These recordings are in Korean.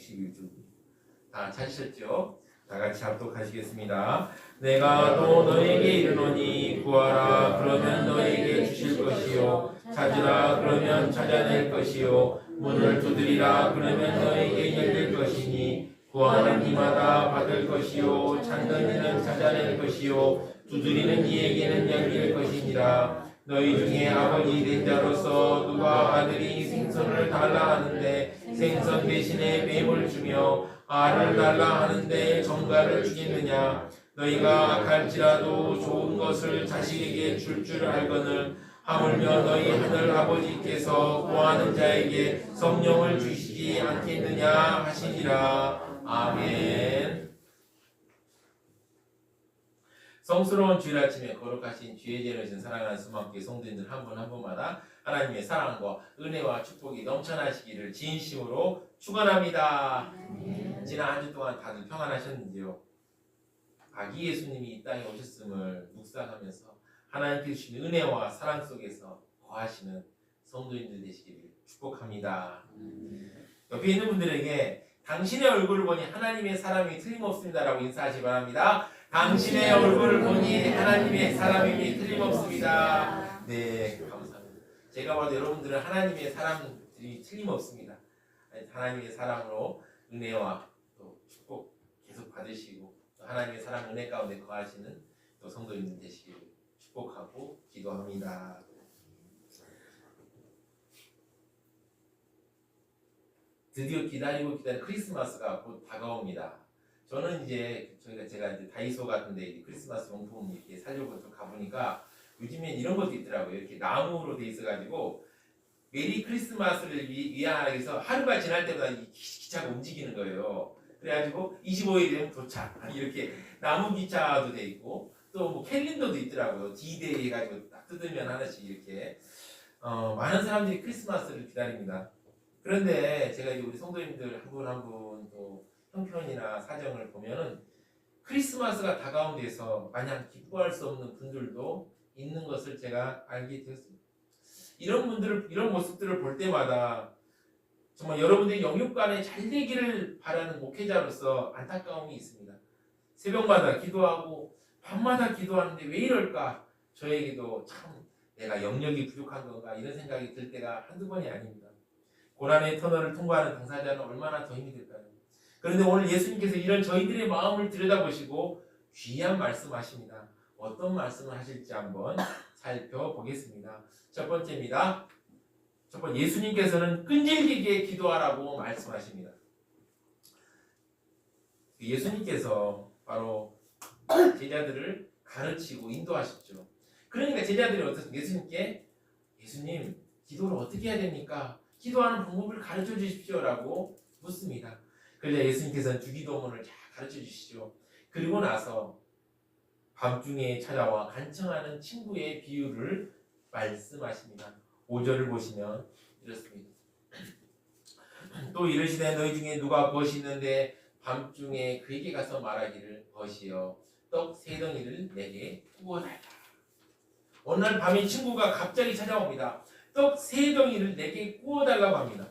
61주 다 찾으셨죠? 다 같이 합독하시겠습니다. 내가 또 너에게 이르노니 구하라 그러면 너에게 주실 것이요 찾으라 그러면 찾아낼 것이요 문을 두드리라 그러면 너에게 열릴 것이니 구하는 이마다 받을 것이요 찾는 이는 찾아낼 것이요 두드리는 이에게는 열릴 것이니라. 너희 중에 아버지 된 자로서 누가 아들이 생선을 달라 하는데 생선 대신에 뱀을 주며 알을 달라 하는데 정갈을 주겠느냐. 너희가 갈지라도 좋은 것을 자식에게 줄 알거늘 하물며 너희 하늘 아버지께서 구하는 자에게 성령을 주시지 않겠느냐 하시니라. 아멘. 성스러운 주일 아침에 거룩하신 주의 제로신 사랑하는 수만교회 성도님들 한 분 한 분마다 하나님의 사랑과 은혜와 축복이 넘쳐나시기를 진심으로 축원합니다. 지난 한 주 동안 다들 평안하셨는지요? 아기 예수님이 이 땅에 오셨음을 묵상하면서 하나님께서 주신 은혜와 사랑 속에서 거하시는 성도님들 되시기를 축복합니다. 옆에 있는 분들에게 당신의 얼굴을 보니 하나님의 사람이 틀림없습니다라고 인사하시기 바랍니다. 당신의 얼굴을 보니 하나님의 사람임이 틀림없습니다. 네, 감사합니다. 제가 봐도 여러분들은 하나님의 사람들이 틀림없습니다. 하나님의 사랑으로 은혜와 또 축복 계속 받으시고 또 하나님의 사랑 은혜 가운데 거하시는 또 성도님들 되시기를 축복하고 기도합니다. 드디어 기다리고 기다린 크리스마스가 곧 다가옵니다. 저는 이제 제가 이제 다이소 같은데 이제 크리스마스 용품 이렇게 사려고 좀 가보니까 요즘엔 이런 것도 있더라고요. 이렇게 나무로 돼 있어가지고 메리 크리스마스를 위하여서 하루가 지날 때마다 이 기차가 움직이는 거예요. 그래가지고 25일 되면 도착 이렇게 나무 기차도 돼 있고 또 뭐 캘린더도 있더라고요. D-Day 해가지고 딱 뜯으면 하나씩 이렇게 많은 사람들이 크리스마스를 기다립니다. 그런데 제가 이제 우리 성도님들 한 분 한 분 또 형편이나 사정을 보면은 크리스마스가 다가온 데서 마냥 기뻐할 수 없는 분들도 있는 것을 제가 알게 되었습니다. 이런 분들을, 이런 모습들을 볼 때마다 정말 여러분들이 영육간에 잘 되기를 바라는 목회자로서 안타까움이 있습니다. 새벽마다 기도하고 밤마다 기도하는데 왜 이럴까? 저에게도 참 내가 영역이 부족한 건가 이런 생각이 들 때가 한두 번이 아닙니다. 고난의 터널을 통과하는 당사자는 얼마나 더 힘이 될까요? 그런데 오늘 예수님께서 이런 저희들의 마음을 들여다보시고 귀한 말씀하십니다. 어떤 말씀을 하실지 한번 살펴보겠습니다. 첫 번째입니다. 첫 번째, 예수님께서는 끈질기게 기도하라고 말씀하십니다. 예수님께서 바로 제자들을 가르치고 인도하셨죠. 그러니까 제자들이 어떻습니까? 예수님께 예수님 기도를 어떻게 해야 됩니까? 기도하는 방법을 가르쳐 주십시오라고 묻습니다. 그러자 예수님께서는 주기도문을 잘 가르쳐 주시죠. 그리고 나서 밤중에 찾아와 간청하는 친구의 비유를 말씀하십니다. 5절을 보시면 이렇습니다. 또 이르시되 너희 중에 누가 벗이 있는데 밤중에 그에게 가서 말하기를 벗이여 떡 3덩이를 내게 구워달라. 어느 날 밤에 친구가 갑자기 찾아옵니다. 떡 3덩이를 내게 구워달라고 합니다.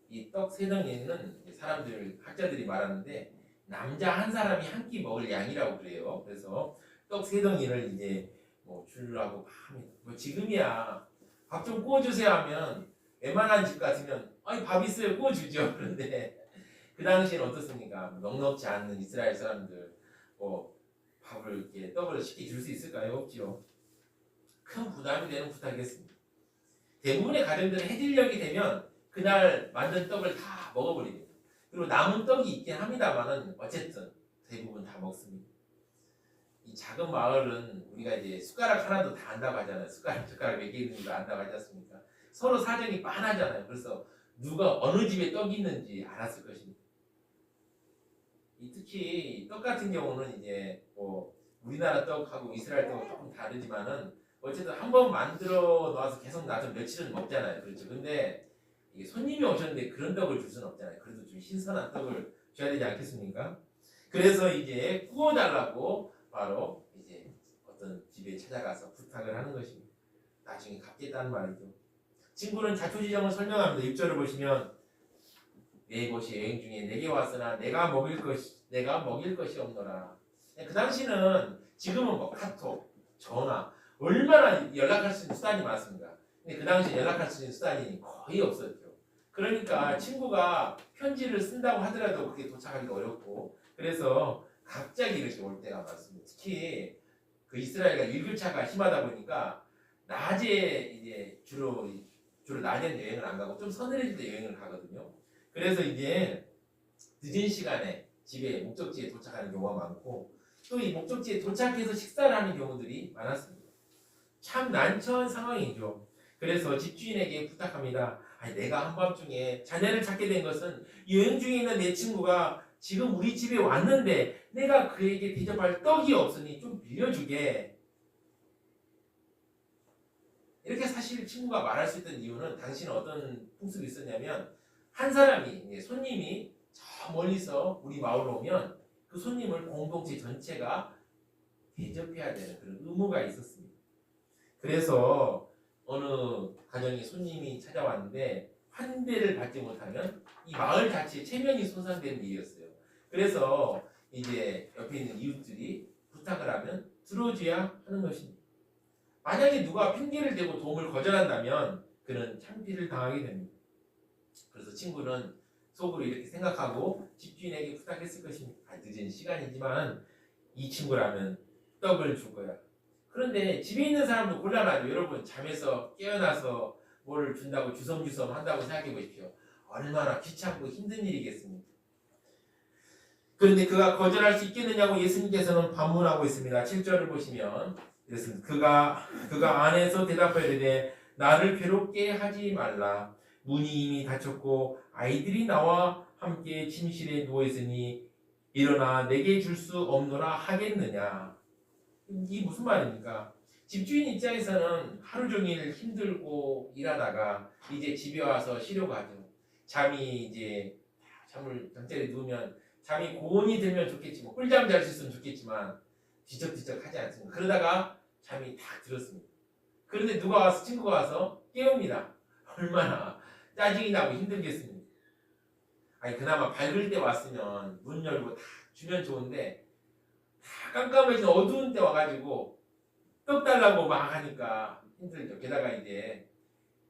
이 떡 3덩이는 사람들, 학자들이 말하는데 남자 한 사람이 한 끼 먹을 양이라고 그래요. 그래서 떡 3덩이를 이제 뭐 주려고 합니다. 뭐 지금이야 밥 좀 구워주세요 하면 웬만한 집 같으면 아니 밥 있어요 구워주죠. 그런데 그 당시에는 어떻습니까? 넉넉지 않는 이스라엘 사람들 뭐 밥을 이렇게 떡을 쉽게 줄 수 있을까요? 없지요. 큰 부담이 되는 부탁이었습니다. 대부분의 가정들은 해질녘이 되면 그날 만든 떡을 다 먹어버립니다. 그리고 남은 떡이 있긴 합니다만은 어쨌든 대부분 다 먹습니다. 이 작은 마을은 우리가 이제 숟가락 하나도 다 안다고 하잖아요. 숟가락 몇 개 있는지도 안다고 하지 않습니까? 서로 사정이 빤하잖아요. 그래서 누가 어느 집에 떡이 있는지 알았을 것입니다. 특히 떡 같은 경우는 이제 뭐 우리나라 떡하고 이스라엘 떡은 조금 다르지만은 어쨌든 한번 만들어 놔서 계속 놔두면 며칠은 먹잖아요. 그렇죠. 근데 이게 손님이 오셨는데 그런 떡을 줄 수는 없잖아요. 그래도 좀 신선한 떡을 줘야 되지 않겠습니까? 그래서 이제 구워달라고 바로 이제 어떤 집에 찾아가서 부탁을 하는 것입니다. 나중에 갚겠다는 말이죠. 친구는 자초지종을 설명합니다. 6절을 보시면 내 곳이 여행 중에 내게 왔으나 내가 먹일 것이 없노라. 그 당시는 지금은 뭐 카톡, 전화 얼마나 연락할 수 있는 수단이 많습니다. 근데 그 당시 연락할 수 있는 수단이 거의 없었죠. 그러니까 친구가 편지를 쓴다고 하더라도 그게 도착하기가 어렵고 그래서 갑자기 이렇게 올 때가 많습니다. 특히 그 이스라엘과 일교차가 심하다 보니까 낮에 이제 주로 낮에는 여행을 안 가고 좀 서늘해질 때 여행을 가거든요. 그래서 이제 늦은 시간에 집에 목적지에 도착하는 경우가 많고 또 이 목적지에 도착해서 식사를 하는 경우들이 많았습니다. 참 난처한 상황이죠. 그래서 집주인에게 부탁합니다. 아니, 내가 한밤중에 자네를 찾게 된 것은 여행 중에 있는 내 친구가 지금 우리 집에 왔는데 내가 그에게 대접할 떡이 없으니 좀 빌려주게. 이렇게 사실 친구가 말할 수 있던 이유는 당시는 어떤 풍습이 있었냐면 한 사람이 손님이 저 멀리서 우리 마을로 오면 그 손님을 공동체 전체가 대접해야 되는 그런 의무가 있었습니다. 그래서 어느 가정에 손님이 찾아왔는데 환대를 받지 못하면 이 마을 자체의 체면이 손상되는 일이었어요. 그래서 이제 옆에 있는 이웃들이 부탁을 하면 들어줘야 하는 것입니다. 만약에 누가 핑계를 대고 도움을 거절한다면 그는 창피를 당하게 됩니다. 그래서 친구는 속으로 이렇게 생각하고 집주인에게 부탁했을 것입니다. 늦은 시간이지만 이 친구라면 떡을 줄 거야. 그런데 집에 있는 사람도 곤란하죠. 여러분 잠에서 깨어나서 뭘 준다고 주섬주섬 한다고 생각해 보십시오. 얼마나 귀찮고 힘든 일이겠습니까? 그런데 그가 거절할 수 있겠느냐고 예수님께서는 반문하고 있습니다. 7절을 보시면 그가 안에서 대답하되 나를 괴롭게 하지 말라. 문이 이미 닫혔고 아이들이 나와 함께 침실에 누워있으니 일어나 내게 줄 수 없노라 하겠느냐. 이게 무슨 말입니까? 집주인 입장에서는 하루 종일 힘들고 일하다가 이제 집에 와서 쉬려고 하죠. 잠이 이제 잠을 잠자리에 누우면 잠이 고온이 들면 좋겠지만 꿀잠 잘 수 있으면 좋겠지만 뒤척뒤척 하지 않습니다. 그러다가 잠이 탁 들었습니다. 그런데 누가 와서 친구가 와서 깨웁니다. 얼마나 짜증이 나고 힘들겠습니까? 아니 그나마 밝을 때 왔으면 문 열고 다 주면 좋은데 다 깜깜해진 어두운 때 와가지고 떡 달라고 막 하니까 힘들죠. 게다가 이제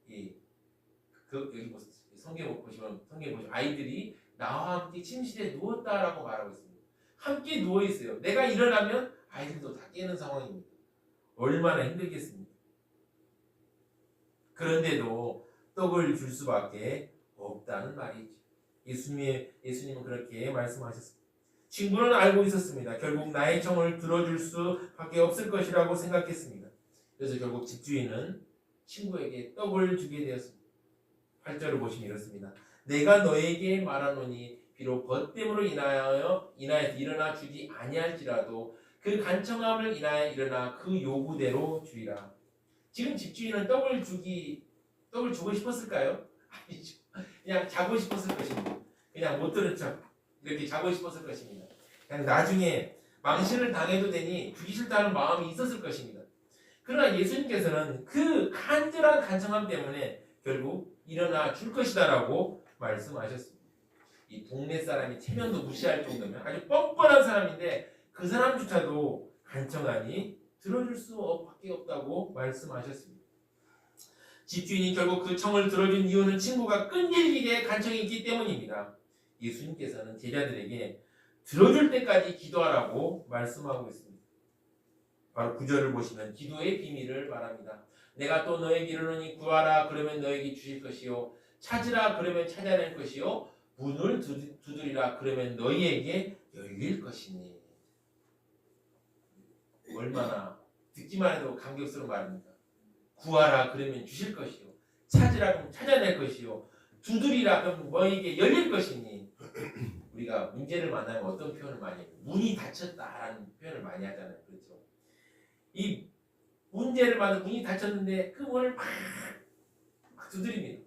여기 성경 보시면 아이들이 나와 함께 침실에 누웠다라고 말하고 있습니다. 함께 누워 있어요. 내가 일어나면 아이들도 다 깨는 상황입니다. 얼마나 힘들겠습니까? 그런데도 떡을 줄 수밖에 없다는 말이죠. 예수님은 그렇게 말씀하셨습니다. 친구는 알고 있었습니다. 결국 나의 청을 들어줄 수밖에 없을 것이라고 생각했습니다. 그래서 결국 집주인은 친구에게 떡을 주게 되었습니다. 8절을 보시면 이렇습니다. 내가 너에게 말하노니 비록 벗됨으로 인하여서 일어나 주지 아니할지라도 그 간청함을 인하여 일어나 그 요구대로 주리라. 지금 집주인은 떡을 주고 싶었을까요? 아니죠. 그냥 자고 싶었을 것입니다. 그냥 못 들은 척 이렇게 자고 싶었을 것입니다. 그냥 나중에 망신을 당해도 되니 주기 싫다는 마음이 있었을 것입니다. 그러나 예수님께서는 그 간절한 간청함 때문에 결국 일어나 줄 것이다라고 말씀하셨습니다. 이 동네 사람이 체면도 무시할 정도면 아주 뻔뻔한 사람인데 그 사람조차도 간청하니 들어줄 수밖에 없다고 말씀하셨습니다. 집주인이 결국 그 청을 들어준 이유는 친구가 끈질기게 간청이 있기 때문입니다. 예수님께서는 제자들에게 들어줄 때까지 기도하라고 말씀하고 있습니다. 바로 9절을 보시면 기도의 비밀을 말합니다. 내가 또 너에게 이르노니 구하라 그러면 너에게 주실 것이요 찾으라 그러면 찾아낼 것이요 문을 두드리라 그러면 너희에게 열릴 것이니. 얼마나 듣기만 해도 감격스러운 말입니다. 구하라 그러면 주실 것이요 찾으라 그러면 찾아낼 것이요 두드리라 그러면 너희에게 열릴 것이니. 우리가 문제를 만나면 어떤 표현을 많이 해요? 문이 닫혔다라는 표현을 많이 하잖아요. 그렇죠? 이 문제를 만나면 문이 닫혔는데 그 문을 막 두드립니다.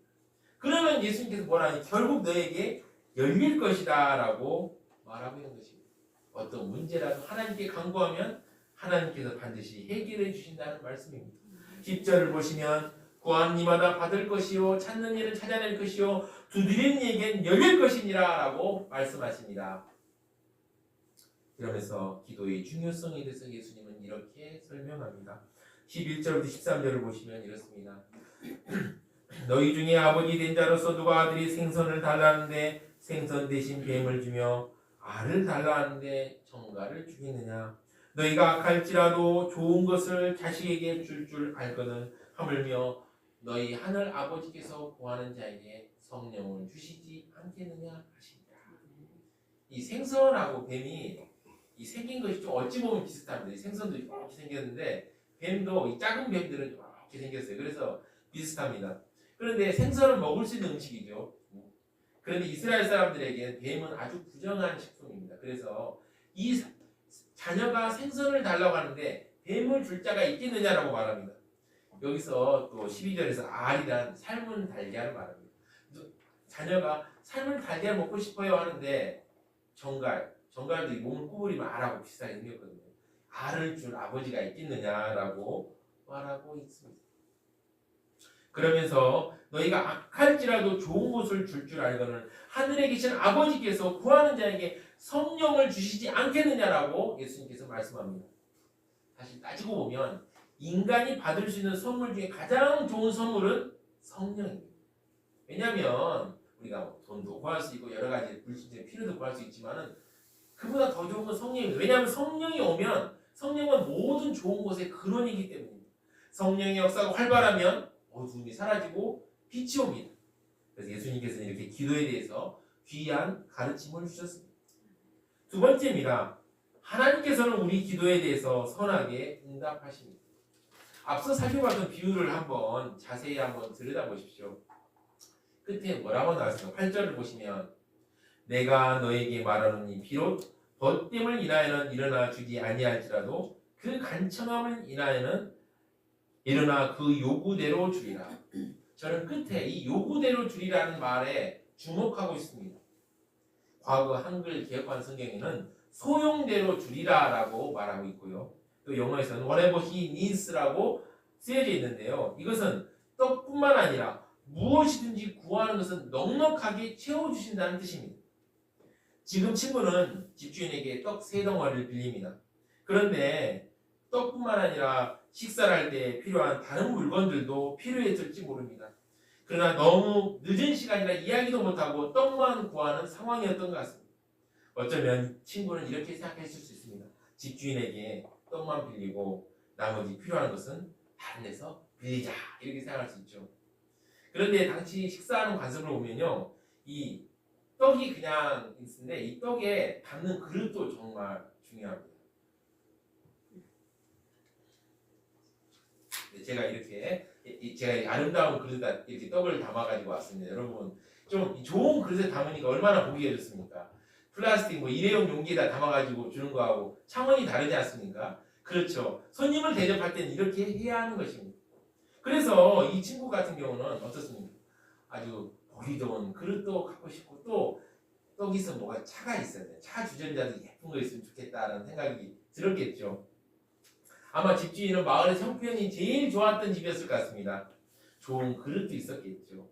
그러면 예수님께서 뭐라 하니 결국 너에게 열릴 것이다 라고 말하고 있는 것입니다. 어떤 문제라도 하나님께 간구하면 하나님께서 반드시 해결해 주신다는 말씀입니다. 10절을 보시면 구하는 이마다 받을 것이요 찾는 이는 찾아낼 것이요 두드리는 이에겐 열릴 것이니라 라고 말씀하십니다. 그러면서 기도의 중요성에 대해서 예수님은 이렇게 설명합니다. 11절부터 13절을 보시면 이렇습니다. 너희 중에 아버지 된 자로서 누가 아들이 생선을 달라하는데 생선 대신 뱀을 주며 알을 달라하는데 정갈을 주겠느냐. 너희가 악할지라도 좋은 것을 자식에게 줄 알거든 하물며 너희 하늘 아버지께서 구하는 자에게 성령을 주시지 않겠느냐 하십니다. 이 생선하고 뱀이 이 생긴 것이 좀 어찌 보면 비슷합니다. 이 생선도 이렇게 생겼는데 뱀도 이 작은 뱀들은 이렇게 생겼어요. 그래서 비슷합니다. 그런데 생선은 먹을 수 있는 음식이죠. 그런데 이스라엘 사람들에게는 뱀은 아주 부정한 식품입니다. 그래서 이 자녀가 생선을 달라고 하는데 뱀을 줄 자가 있겠느냐라고 말합니다. 여기서 또 12절에서 알이란 삶은 달걀을 말합니다. 자녀가 삶은 달걀 먹고 싶어요 하는데 정갈도 이 몸을 구부리면 알하고 비슷하게 생겼거든요. 알을 줄 아버지가 있겠느냐라고 말하고 있습니다. 그러면서 너희가 악할지라도 좋은 것을 줄 알거늘 하늘에 계신 아버지께서 구하는 자에게 성령을 주시지 않겠느냐라고 예수님께서 말씀합니다. 사실 따지고 보면 인간이 받을 수 있는 선물 중에 가장 좋은 선물은 성령입니다. 왜냐하면 우리가 돈도 구할 수 있고 여러 가지 물질적인 필요도 구할 수 있지만은 그보다 더 좋은 건 성령입니다. 왜냐하면 성령이 오면 성령은 모든 좋은 것의 근원이기 때문입니다. 성령의 역사가 활발하면 어두움이 사라지고 빛이 옵니다. 그래서 예수님께서는 이렇게 기도에 대해서 귀한 가르침을 주셨습니다. 두 번째입니다. 하나님께서는 우리 기도에 대해서 선하게 응답하십니다. 앞서 살펴봤던 비유를 한번 자세히 한번 들여다보십시오. 끝에 뭐라고 나왔습니까? 8절을 보시면 내가 너에게 말하노니 비록 벗됨을 인하여는 일어나 주지 아니할지라도 그 간청함을 인하여는 일어나 그 요구대로 주리라. 저는 끝에 이 요구대로 주리라는 말에 주목하고 있습니다. 과거 한글 개혁판 성경에는 소용대로 주리라라고 말하고 있고요. 또 영어에서는 whatever he needs라고 쓰여져 있는데요. 이것은 떡뿐만 아니라 무엇이든지 구하는 것은 넉넉하게 채워주신다는 뜻입니다. 지금 친구는 집주인에게 떡 3덩어리를 빌립니다. 그런데 떡뿐만 아니라 식사를 할 때 필요한 다른 물건들도 필요했을지 모릅니다. 그러나 너무 늦은 시간이라 이야기도 못하고 떡만 구하는 상황이었던 것 같습니다. 어쩌면 친구는 이렇게 생각했을 수 있습니다. 집주인에게 떡만 빌리고 나머지 필요한 것은 다른 데서 빌리자 이렇게 생각할 수 있죠. 그런데 당시 식사하는 관습을 보면요, 이 떡이 그냥 있는데 이 떡에 담는 그릇도 정말 중요합니다. 제가 이렇게 제가 아름다운 그릇에 이렇게 떡을 담아가지고 왔습니다. 여러분 좀 좋은 그릇에 담으니까 얼마나 보기가 좋습니까? 플라스틱 뭐 일회용 용기에다 담아가지고 주는 거하고 차원이 다르지 않습니까? 그렇죠. 손님을 대접할 때는 이렇게 해야 하는 것입니다. 그래서 이 친구 같은 경우는 어떻습니까? 아주 보기 좋은 그릇도 갖고 싶고 또 떡이 있으면 뭐가 차가 있어야 돼요. 차 주전자도 예쁜 거 있으면 좋겠다라는 생각이 들었겠죠. 아마 집주인은 마을의 형편이 제일 좋았던 집이었을 것 같습니다. 좋은 그릇도 있었겠죠.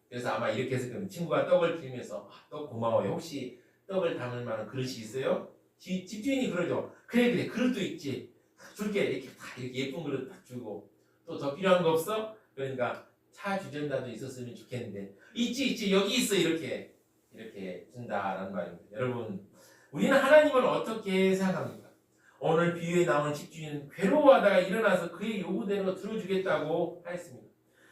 그래서 아마 이렇게 해서 그럼 친구가 떡을 빌면서 떡 고마워요. 혹시 떡을 담을 만한 그릇이 있어요? 집주인이 그러죠. 그래 그릇도 있지. 줄게. 이렇게 다 이렇게 예쁜 그릇 딱 주고 또 더 필요한 거 없어? 그러니까 차 주전자도 있었으면 좋겠는데 있지 여기 있어 이렇게 준다라는 말입니다. 여러분 우리는 하나님을 어떻게 생각합니까? 오늘 비유에 나오는 집주인은 괴로워하다가 일어나서 그의 요구대로 들어주겠다고 하였습니다.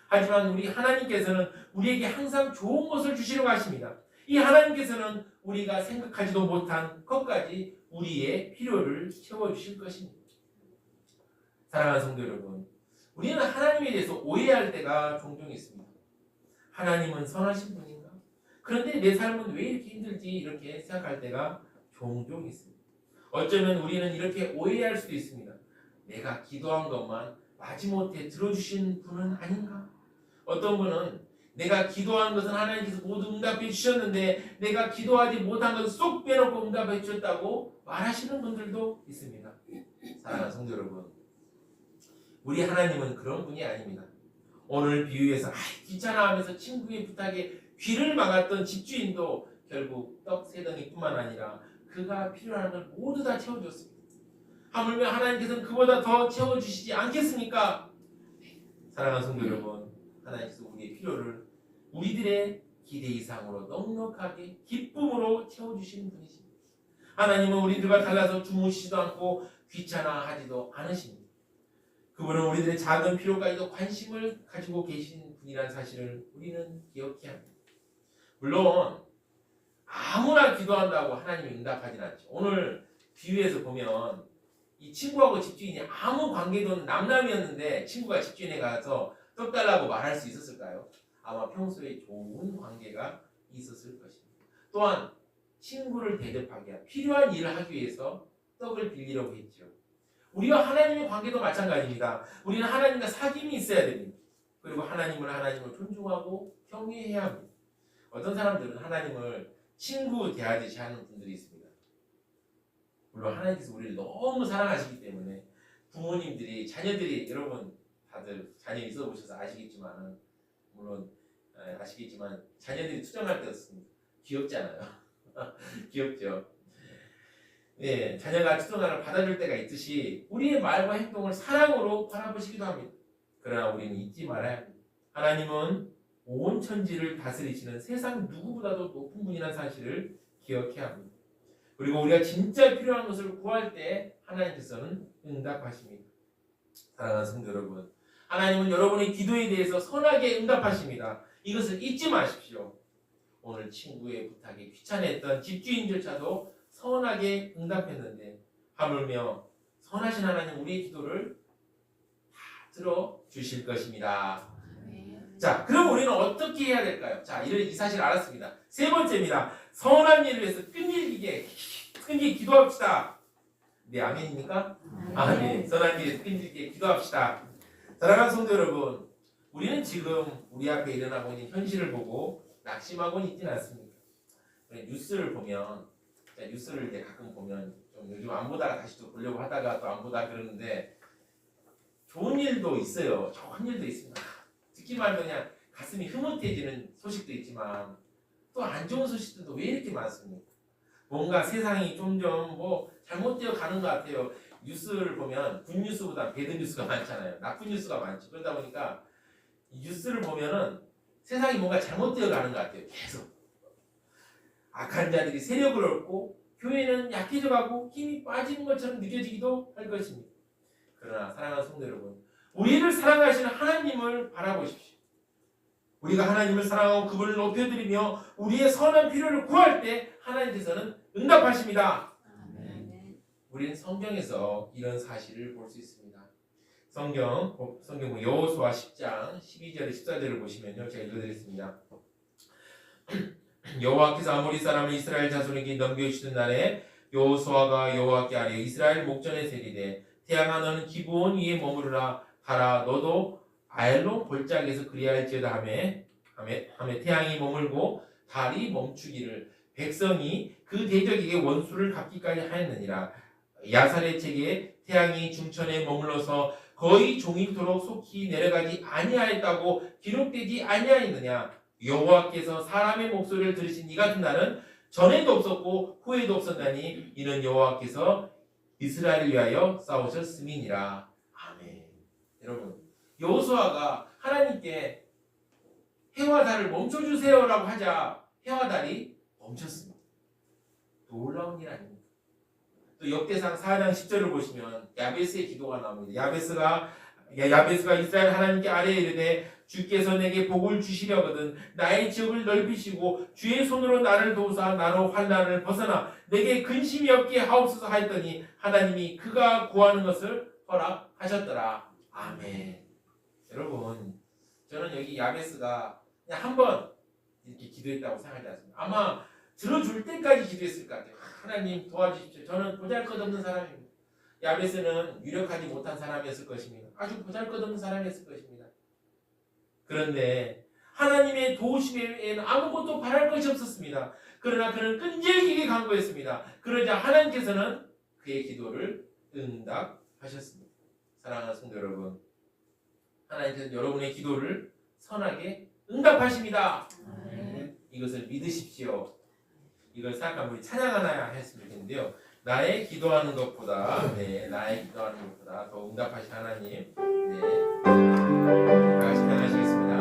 하지만 우리 하나님께서는 우리에게 항상 좋은 것을 주시려고 하십니다. 이 하나님께서는 우리가 생각하지도 못한 것까지 우리의 필요를 채워주실 것입니다. 사랑하는 성도 여러분, 우리는 하나님에 대해서 오해할 때가 종종 있습니다. 하나님은 선하신 분인가? 그런데 내 삶은 왜 이렇게 힘들지? 이렇게 생각할 때가 종종 있습니다. 어쩌면 우리는 이렇게 오해할 수도 있습니다. 내가 기도한 것만 마지못해 들어주신 분은 아닌가? 어떤 분은 내가 기도한 것은 하나님께서 모두 응답해 주셨는데 내가 기도하지 못한 것은 쏙 빼놓고 응답해 주셨다고 말하시는 분들도 있습니다. 사랑하는 성도 여러분, 우리 하나님은 그런 분이 아닙니다. 오늘 비유에서 귀찮아하면서 친구의 부탁에 귀를 막았던 집주인도 결국 떡 3덩이뿐만 아니라 그가 필요한 걸 모두 다 채워줬습니다. 하물며 하나님께서는 그보다 더 채워주시지 않겠습니까? 사랑하는 성도 여러분, 하나님께서 우리의 필요를 우리들의 기대 이상으로 넉넉하게 기쁨으로 채워주시는 분이십니다. 하나님은 우리들과 달라서 주무시지도 않고 귀찮아하지도 않으십니다. 그분은 우리들의 작은 필요까지도 관심을 가지고 계신 분이라는 사실을 우리는 기억해야 합니다. 물론 아무나 기도한다고 하나님이 응답하진 않죠. 오늘 비유에서 보면 이 친구하고 집주인이 아무 관계도 없는 남남이었는데 친구가 집주인에 가서 떡 달라고 말할 수 있었을까요? 아마 평소에 좋은 관계가 있었을 것입니다. 또한 친구를 대접하기 위해 필요한 일을 하기 위해서 떡을 빌리려고 했죠. 우리와 하나님의 관계도 마찬가지입니다. 우리는 하나님과 사귐이 있어야 됩니다. 그리고 하나님을 존중하고 경외해야 합니다. 어떤 사람들은 하나님을 친구 대하듯이 하는 분들이 있습니다. 물론 하나님께서 우리를 너무 사랑하시기 때문에 부모님들이 자녀들이 여러분 다들 자녀 있어 보셔서 아시겠지만 물론 아시겠지만 자녀들이 투정할 때 없습니다. 귀엽잖아요. 귀엽죠. 네, 자녀가 투정을 받아줄 때가 있듯이 우리의 말과 행동을 사랑으로 바라보시기도 합니다. 그러나 우리는 잊지 말아야 합니다. 하나님은 온 천지를 다스리시는 세상 누구보다도 높은 분이라는 사실을 기억해야 합니다. 그리고 우리가 진짜 필요한 것을 구할 때 하나님께서는 응답하십니다. 사랑하는 성도 여러분, 하나님은 여러분의 기도에 대해서 선하게 응답하십니다. 이것을 잊지 마십시오. 오늘 친구의 부탁에 귀찮아했던 집주인조차도 선하게 응답했는데 하물며 선하신 하나님 우리의 기도를 다 들어주실 것입니다. 자, 그럼 우리는 어떻게 해야 될까요? 자, 이 사실 알았습니다. 세 번째입니다. 선한 일을 위해서 끈질기게 기도합시다. 네, 아멘입니까? 네. 선한 일을 위해서 끈질기게 기도합시다. 사랑하는 성도 여러분, 우리는 지금 우리 앞에 일어나고 있는 현실을 보고 낙심하고는 있지는 않습니다. 뉴스를 보면, 뉴스를 이제 가끔 보면 좀 요즘 안 보다가 다시 또 보려고 하다가 또 안 보다 그러는데 좋은 일도 있어요. 좋은 일도 있습니다. 듣기만 해도 그냥 가슴이 흐뭇해지는 소식도 있지만 또 안 좋은 소식들도 왜 이렇게 많습니까? 뭔가 세상이 점점 잘못되어 가는 것 같아요. 뉴스를 보면 굿뉴스보다 배드뉴스가 많잖아요. 나쁜 뉴스가 많죠. 그러다 보니까 이 뉴스를 보면은 세상이 뭔가 잘못되어 가는 것 같아요. 계속 악한 자들이 세력을 얻고 교회는 약해져가고 힘이 빠지는 것처럼 느껴지기도 할 것입니다. 그러나 사랑하는 성도 여러분, 우리를 사랑하시는 하나님을 바라보십시오. 우리가 하나님을 사랑하고 그분을 높여드리며 우리의 선한 필요를 구할 때 하나님께서는 응답하십니다. 우리는 성경에서 이런 사실을 볼 수 있습니다. 성경 여호수아 10장 12절 14절을 보시면요. 제가 읽어드리겠습니다. 여호와께서 아모리 사람을 이스라엘 자손에게 넘겨주시던 날에 여호수아가 여호와께 아뢰어 이스라엘 목전에 세리되 태양아 너는 기브온 위에 머무르라 가라 너도 아엘론 골짜기에서 그리할지어다 하매 태양이 머물고 달이 멈추기를 백성이 그 대적에게 원수를 갚기까지 하였느니라. 야사렛에게 태양이 중천에 머물러서 거의 종일토록 속히 내려가지 아니하였다고 기록되지 아니하였느냐. 여호와께서 사람의 목소리를 들으신 이 같은 날은 전에도 없었고 후에도 없었나니 이는 여호와께서 이스라엘을 위하여 싸우셨음이니라. 아멘. 여러분, 여호수아가 하나님께 해와 달을 멈춰주세요라고 하자 해와 달이 멈췄습니다. 놀라운 일 아닙니까? 또 역대상 4장 10절을 보시면 야베스의 기도가 나옵니다. 야베스가 이스라엘 하나님께 아뢰어 이르되 주께서 내게 복을 주시려거든 나의 지역을 넓히시고 주의 손으로 나를 도우사 나로 환난을 벗어나 내게 근심이 없게 하옵소서 하였더니 하나님이 그가 구하는 것을 허락하셨더라. 아멘. 여러분, 저는 여기 야베스가 그냥 한번 이렇게 기도했다고 생각하지 않습니다. 아마 들어줄 때까지 기도했을 것 같아요. 하나님 도와주십시오. 저는 보잘것없는 사람입니다. 야베스는 유력하지 못한 사람이었을 것입니다. 아주 보잘것없는 사람이었을 것입니다. 그런데 하나님의 도우심에는 아무것도 바랄 것이 없었습니다. 그러나 그는 끈질기게 간구했습니다. 그러자 하나님께서는 그의 기도를 응답하셨습니다. 사랑하는 성도 여러분, 하나님께서 여러분의 기도를 선하게 응답하십니다. 아멘. 이것을 믿으십시오. 이걸 생각하면 우리 찬양하나 했으면 좋겠는데요. 나의 기도하는 것보다 나의 기도하는 것보다 더 응답하신 하나님. 다 같이 찬양하시겠습니다.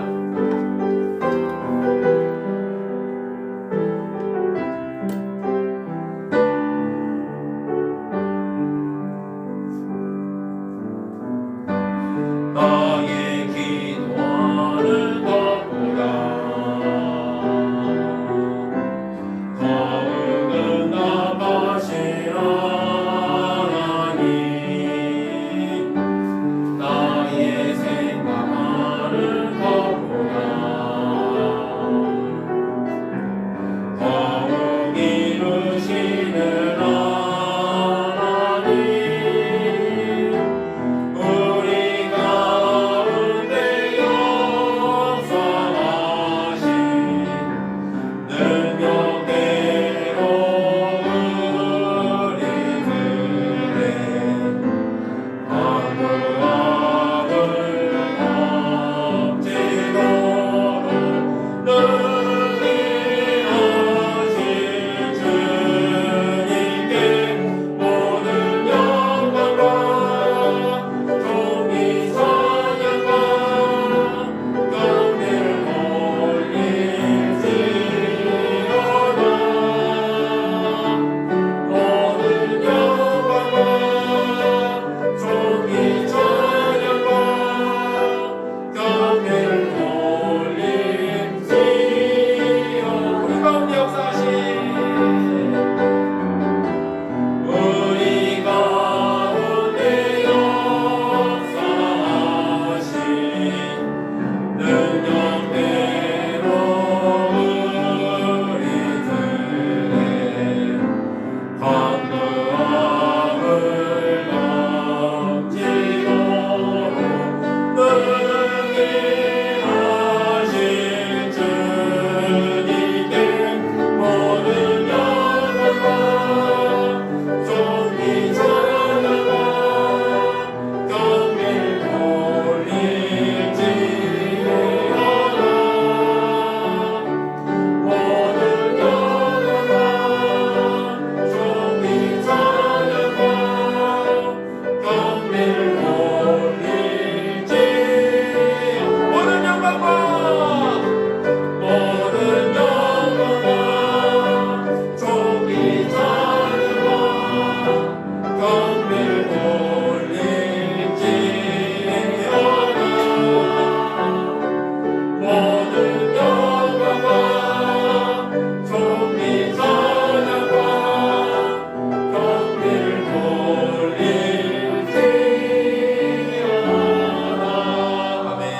나의 기도하는 것보다 더욱 응답하신 하나님, 나의 생각하는 것보다 더욱 이루시는 하나님, 우리 가운데 역사하신 능력대로 우리들의 방구함을 억지도록 능히 하신 주님께 모든 영광과 존귀 찬양과 경배를 올릴지어다. 모든 영광과 존귀 찬양과 경배를 올릴지어다. 우리 가운데 역사하신 우리 가운데 역사하신 능력대로 우리들의 관부함을 넘치도록 능히 하신 주님께 모든 영광과 존귀 찬양과 경배를 올릴지어다. 모든 영광과 존귀 찬양과 경배를 올릴지어다. 모든 영광과 존귀 찬양과 경배를 올릴지어다. 모든 영광과 존귀 찬양과 경배를 올릴지어다. 아멘.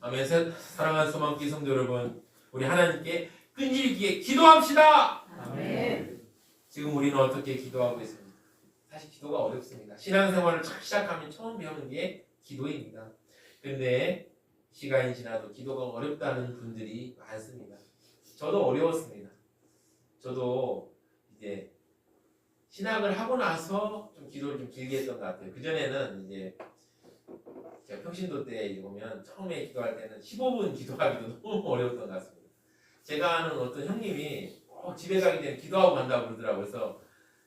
아멘. 사랑하는 소망기 성도 여러분, 우리 하나님께 끈질기게 기도합시다. 아멘. 지금 우리는 어떻게 기도하고 있습니까? 사실 기도가 어렵습니다. 신앙생활을 시작하면 처음 배우는 게 기도입니다. 그런데 시간이 지나도 기도가 어렵다는 분들이 많습니다. 저도 어려웠습니다. 저도 이제 신학을 하고 나서 좀 기도를 좀 길게 했던 것 같아요. 그전에는 이제 제가 평신도 때 이제 보면 처음에 기도할 때는 15분 기도하기도 너무 어려웠던 것 같습니다. 제가 아는 어떤 형님이 집에 가기 전에 기도하고 간다고 그러더라고요. 그래서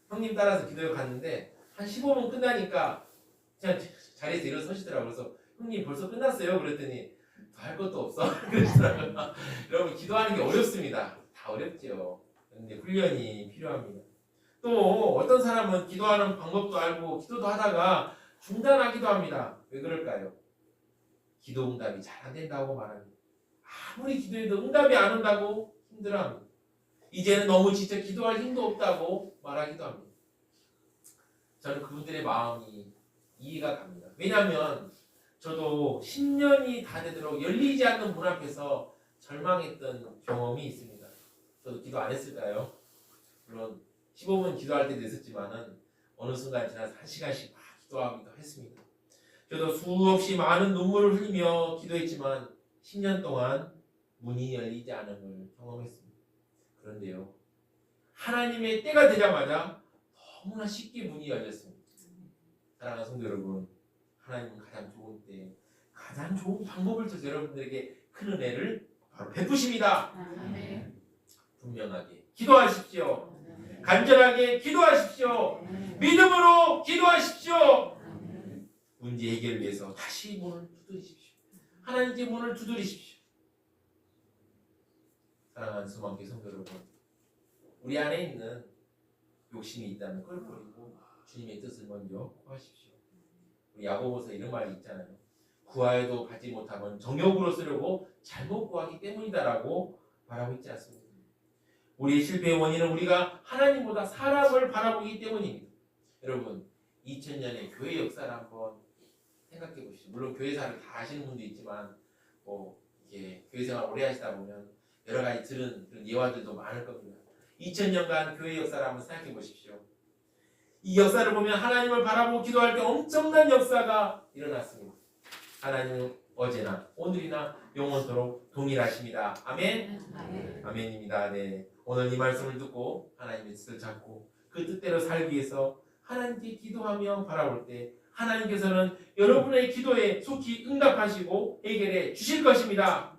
형님 따라서 기도에 갔는데 한 15분 끝나니까 그냥 자리에서 일어서시더라고요. 그래서 형님 벌써 끝났어요? 그랬더니 더 할 것도 없어? 그러시더라고요. 여러분 기도하는 게 어렵습니다. 다 어렵죠. 그런데 훈련이 필요합니다. 또 어떤 사람은 기도하는 방법도 알고 기도도 하다가 중단하기도 합니다. 왜 그럴까요? 기도 응답이 잘 안 된다고 말합니다. 아무리 기도해도 응답이 안 온다고 힘들어합니다. 이제는 너무 진짜 기도할 힘도 없다고 말하기도 합니다. 저는 그분들의 마음이 이해가 갑니다. 왜냐하면 저도 10년이 다 되도록 열리지 않는 문 앞에서 절망했던 경험이 있습니다. 저도 기도 안 했을까요? 물론 15분 기도할 때도 있었지만은 어느 순간 지나서 1시간씩 막 기도하기도 했습니다. 저도 수없이 많은 눈물을 흘리며 기도했지만 10년 동안 문이 열리지 않음을 경험했습니다. 그런데요, 하나님의 때가 되자마자 너무나 쉽게 문이 열렸습니다. 사랑하는 성도 여러분, 하나님은 가장 좋은 때 가장 좋은 방법을 통해서 여러분들에게 큰 은혜를 바로 베푸십니다. 분명하게 기도하십시오. 간절하게 기도하십시오. 믿음으로 기도하십시오. 문제 해결을 위해서 다시 문을 두드리십시오. 하나님께 문을 두드리십시오. 사랑하는 수망교회 성도 여러분, 우리 안에 있는 욕심이 있다면 그걸 버리고 주님의 뜻을 먼저 구하십시오. 우리 야고보서 이런 말이 있잖아요. 구하여도 받지 못하면 정욕으로 쓰려고 잘못 구하기 때문이다라고 말하고 있지 않습니까? 우리의 실패의 원인은 우리가 하나님보다 사람을 바라보기 때문입니다. 여러분, 2000년의 교회 역사를 한번 생각해 보시죠. 물론 교회사를 다 아시는 분도 있지만 이게 교회 생활 오래 하시다 보면 여러 가지 들은 그런 예화들도 많을 겁니다. 2000년간 교회 역사를 한번 생각해 보십시오. 이 역사를 보면 하나님을 바라보고 기도할 때 엄청난 역사가 일어났습니다. 하나님은 어제나 오늘이나 영원토록 동일하십니다. 아멘? 아멘입니다. 네. 오늘 이 말씀을 듣고 하나님의 뜻을 잡고 그 뜻대로 살기 위해서 하나님께 기도하며 바라볼 때 하나님께서는 여러분의 기도에 속히 응답하시고 해결해 주실 것입니다.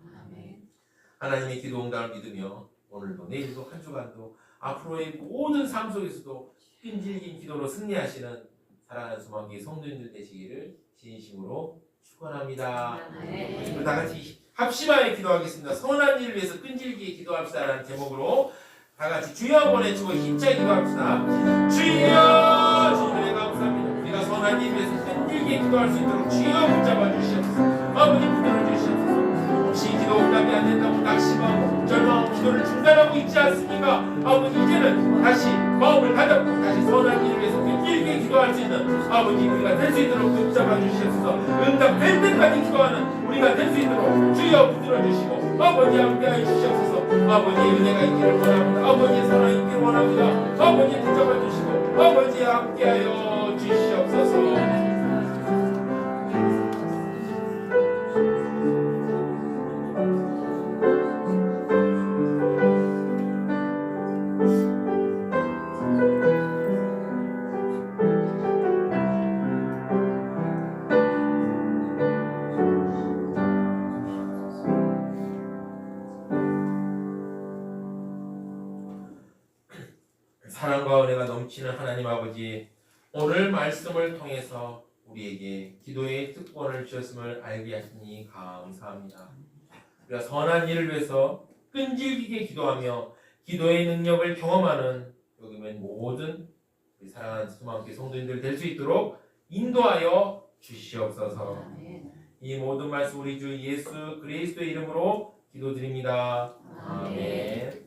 하나님의 기도 응답을 믿으며 오늘도 내일도 한 주간도 앞으로의 모든 삶 속에서도 끈질긴 기도로 승리하시는 사랑하는 소망교회 성도님들 되시기를 진심으로 축원합니다. 우리 다 같이 합심하여 기도하겠습니다. 선한 일을 위해서 끈질기게 기도합시다라는 제목으로 다 같이 주여 한번 외치고 힘차게 기도합시다. 주여, 주님의 감사합니다. 우리가 선한 일을 위해서 끈질기게 기도할 수 있도록 주여 붙잡아 주시옵소서. 아버지 붙들어 주시옵소서. 혹시 기도 응답이 안 된다고 낙심하고 절망하고 기도를 중단하고 있지 않습니까? 아버지 이제는 다시 마음을 다잡고 다시 선한 일을 위해서 끈질기게 기도할 수 있는 아버지 우리가 될 수 있도록 붙잡아 주시옵소서. 응답될 때까지 기도하는 우리가 될 수 있도록 주여 붙들어 주시고 아버지 함께하여 주시옵소서. 아버지의 은혜가 있기를 원합니다. 아버지의 사랑이 있기를 원합니다. 아버지 붙잡아 주시고 아버지 함께하여 주시옵소서. 사랑과 은혜가 넘치는 하나님 아버지, 오늘 말씀을 통해서 우리에게 기도의 특권을 주셨음을 알게 하시니 감사합니다. 우리가 선한 일을 위해서 끈질기게 기도하며 기도의 능력을 경험하는 여기 있는 모든 우리 사랑하는 수많은 성도님들 될 수 있도록 인도하여 주시옵소서. 이 모든 말씀 우리 주 예수 그리스도의 이름으로 기도드립니다. 아멘.